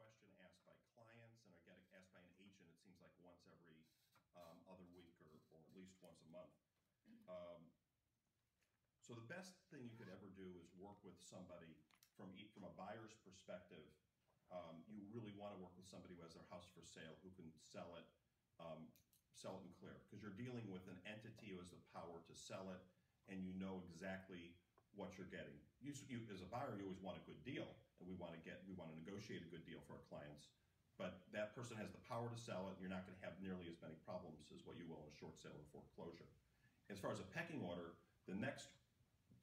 question asked by clients, and I get it asked by an agent, it seems like once every other week or at least once a month. So the best thing you could ever do is work with somebody from a buyer's perspective. You really want to work with somebody who has their house for sale, who can sell it and clear, because you're dealing with an entity who has the power to sell it, and you know exactly what you're getting. You, as a buyer, you always want a good deal, and we want to negotiate a good deal for our clients. But that person has the power to sell it, and you're not going to have nearly as many problems as what you will in a short sale or foreclosure. As far as a pecking order, the next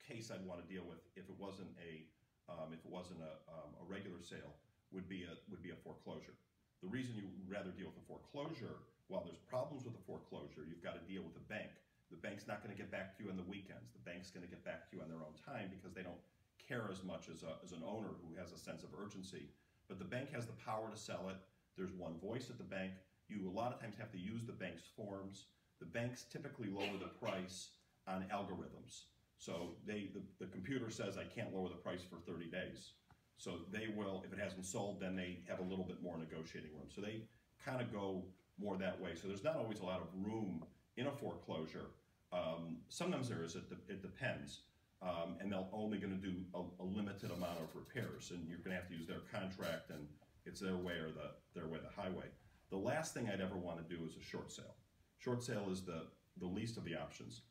case I'd want to deal with, if it wasn't a regular sale, would be a foreclosure. The reason you would rather deal with a foreclosure, while there's problems with a foreclosure, you've got to deal with the bank. The bank's not going to get back to you on the weekends. The bank's going to get back to you on their own time because they don't care as much as an owner who has a sense of urgency. But the bank has the power to sell it. There's one voice at the bank. You a lot of times have to use the bank's forms. The banks typically lower the price on algorithms. So the computer says, I can't lower the price for 30 days. So they will, if it hasn't sold, then they have a little bit more negotiating room. So they kind of go more that way. So there's not always a lot of room in a foreclosure. Sometimes there is, it depends. And they're only going to do a limited amount of repairs, and you're going to have to use their contract, and it's their way or the highway. The last thing I'd ever want to do is a short sale. Short sale is the least of the options.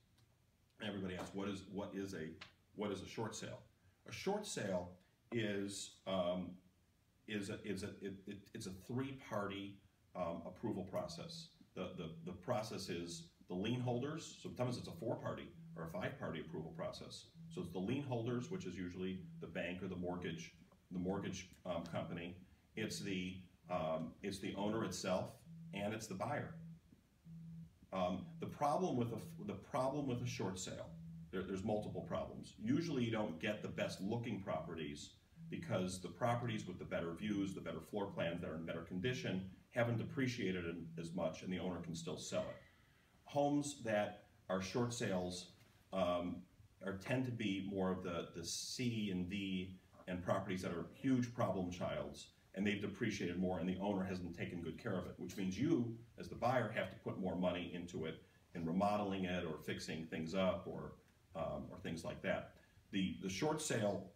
Everybody asks, what is a short sale? A short sale is it's a three-party approval process. The process is the lien holders. Sometimes it's a four-party or a five-party approval process. So it's the lien holders, which is usually the bank or the mortgage company. It's the owner itself, and it's the buyer. The problem with a short sale, there's multiple problems. Usually you don't get the best looking properties because the properties with the better views, the better floor plans that are in better condition haven't depreciated as much, and the owner can still sell it. Homes that are short sales tend to be more of the C and D, and properties that are huge problem childs, and they've depreciated more, and the owner hasn't taken good care of it, which means you, as the buyer, have to put more money into it in remodeling it or fixing things up or things like that. The short sale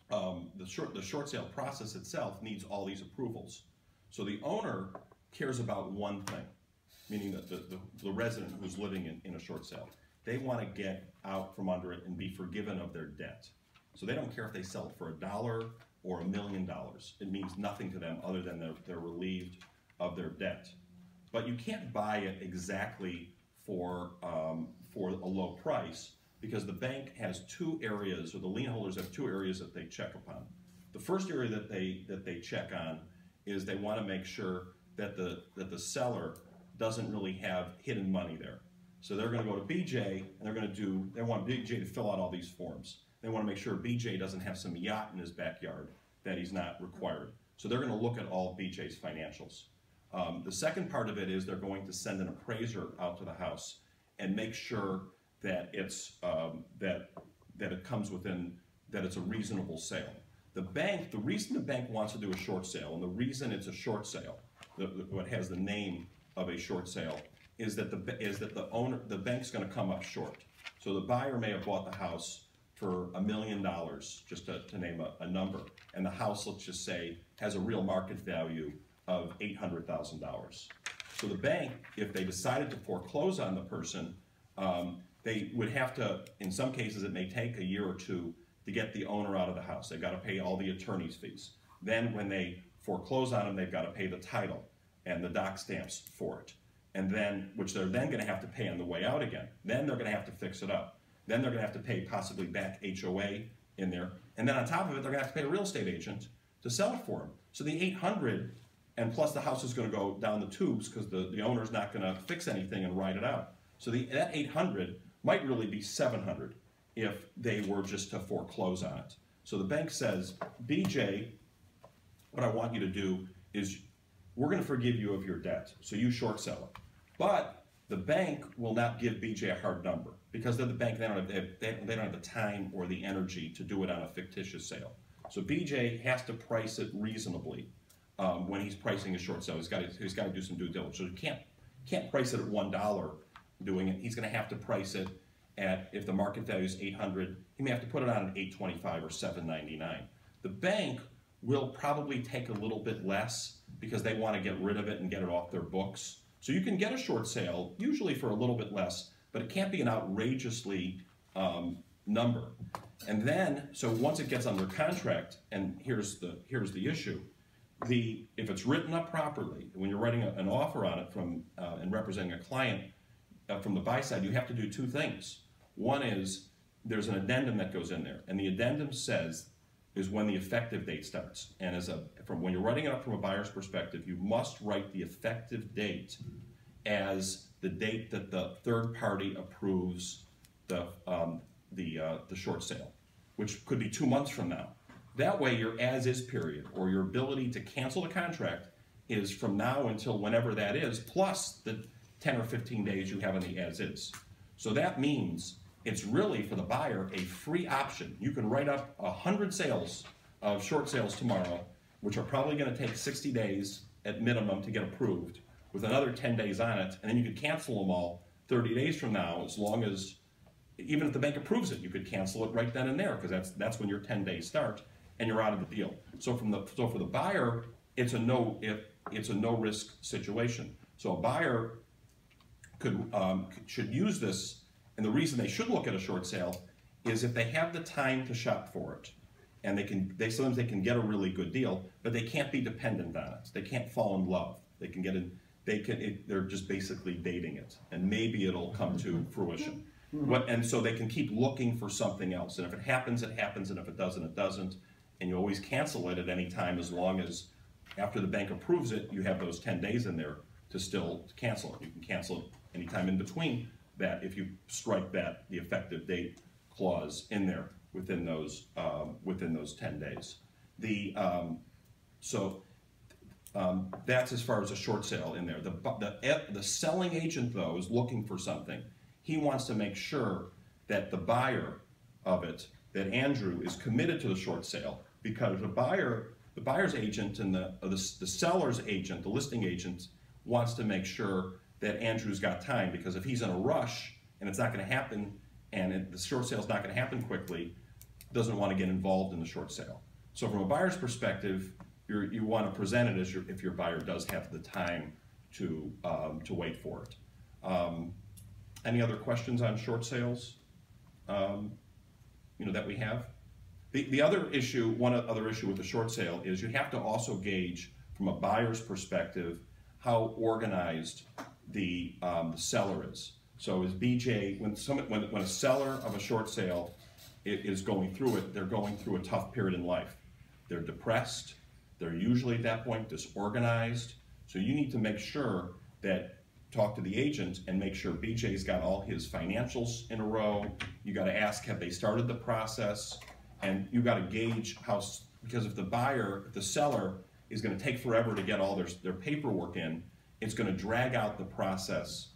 process itself needs all these approvals. So the owner cares about one thing, meaning that the resident who's living in a short sale. They want to get out from under it and be forgiven of their debt. So they don't care if they sell it for $1 or $1 million. It means nothing to them other than they're relieved of their debt. But you can't buy it exactly for a low price, because the bank has two areas, or the lien holders have two areas that they check upon. The first area that they check on is they want to make sure that the seller doesn't really have hidden money there. So they're going to go to BJ, and they want BJ to fill out all these forms. They want to make sure BJ doesn't have some yacht in his backyard that he's not required. So they're going to look at all BJ's financials. The second part of it is they're going to send an appraiser out to the house and make sure that it's that it comes within, that it's a reasonable sale. The reason the bank wants to do a short sale, and the reason it's a short sale, what has the name of a short sale, is that the bank's going to come up short. So the buyer may have bought the house for $1 million, just to name a number, and the house, let's just say, has a real market value of $800,000. So the bank, if they decided to foreclose on the person, they would have to, in some cases it may take a year or two to get the owner out of the house. They've got to pay all the attorney's fees. Then when they foreclose on them, they've got to pay the title and the doc stamps for it, and then, which they're then going to have to pay on the way out again. Then they're going to have to fix it up. Then they're going to have to pay possibly back HOA in there. And then on top of it, they're going to have to pay a real estate agent to sell it for them. So the 800, and plus the house is going to go down the tubes because the owner's not going to fix anything and ride it out. So that 800 might really be 700 if they were just to foreclose on it. So the bank says, BJ, what I want you to do is we're going to forgive you of your debt, so you short sell it. But the bank will not give BJ a hard number because they're the bank. They don't have the time or the energy to do it on a fictitious sale. So BJ has to price it reasonably when he's pricing a short sale. He's got to do some due diligence. So you can't price it at $1 doing it. He's going to have to price it at, if the market value is 800, he may have to put it on at 825 or 799. The bank will probably take a little bit less because they want to get rid of it and get it off their books. So you can get a short sale usually for a little bit less, but it can't be an outrageously number. And then, so once it gets under contract, and here's the issue. If it's written up properly, when you're writing an offer on it from and representing a client from the buy side, you have to do two things. One is there's an addendum that goes in there, and the addendum says is when the effective date starts. And from when you're writing it up from a buyer's perspective, you must write the effective date as the date that the third party approves the short sale, which could be 2 months from now. That way, your as-is period, or your ability to cancel the contract, is from now until whenever that is, plus the 10 or 15 days you have on the as-is. So that means it's really, for the buyer, a free option. You can write up 100 sales of short sales tomorrow, which are probably going to take 60 days at minimum to get approved, with another 10 days on it, and then you could cancel them all 30 days from now, as long as, even if the bank approves it, you could cancel it right then and there, because that's when your 10 days start, and you're out of the deal. So for the buyer, it's a no risk situation. So a buyer should use this, and the reason they should look at a short sale is if they have the time to shop for it, and sometimes they can get a really good deal, but they can't be dependent on it. They can't fall in love. They can get in. They're just basically dating it, and maybe it'll come to fruition. And so they can keep looking for something else. And if it happens, it happens, and if it doesn't, it doesn't. And you always cancel it at any time, as long as after the bank approves it, you have those 10 days in there to still cancel it. You can cancel it anytime in between that if you strike the effective date clause in there within those 10 days. That's as far as a short sale in there. The selling agent, though, is looking for something. He wants to make sure that the buyer of it, that Andrew, is committed to the short sale, because the buyer's agent and the seller's agent, the listing agent, wants to make sure that Andrew's got time, because if he's in a rush and it's not going to happen, and the short sale's not going to happen quickly, doesn't want to get involved in the short sale. So from a buyer's perspective, you want to present it as if your buyer does have the time to wait for it. Any other questions on short sales that we have? The other issue, one other issue with the short sale, is you have to also gauge from a buyer's perspective how organized the seller is. So is BJ, when a seller of a short sale is going through it, they're going through a tough period in life. They're depressed. They're usually at that point disorganized. So you need to make sure talk to the agent and make sure BJ's got all his financials in a row. You got to ask, have they started the process? And you got to gauge because if the seller is going to take forever to get all their paperwork in, it's going to drag out the process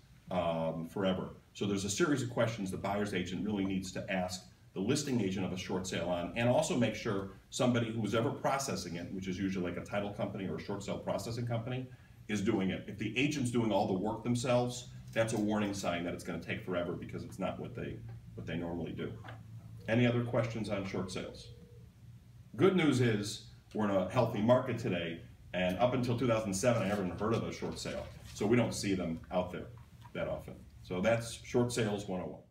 forever. So there's a series of questions the buyer's agent really needs to ask the listing agent of a short sale on, and also make sure somebody who's ever processing it, which is usually like a title company or a short sale processing company, is doing it. If the agent's doing all the work themselves, that's a warning sign that it's going to take forever, because it's not what they normally do. Any other questions on short sales? Good news is we're in a healthy market today, and up until 2007, I never even heard of a short sale. So we don't see them out there that often. So that's Short Sales 101.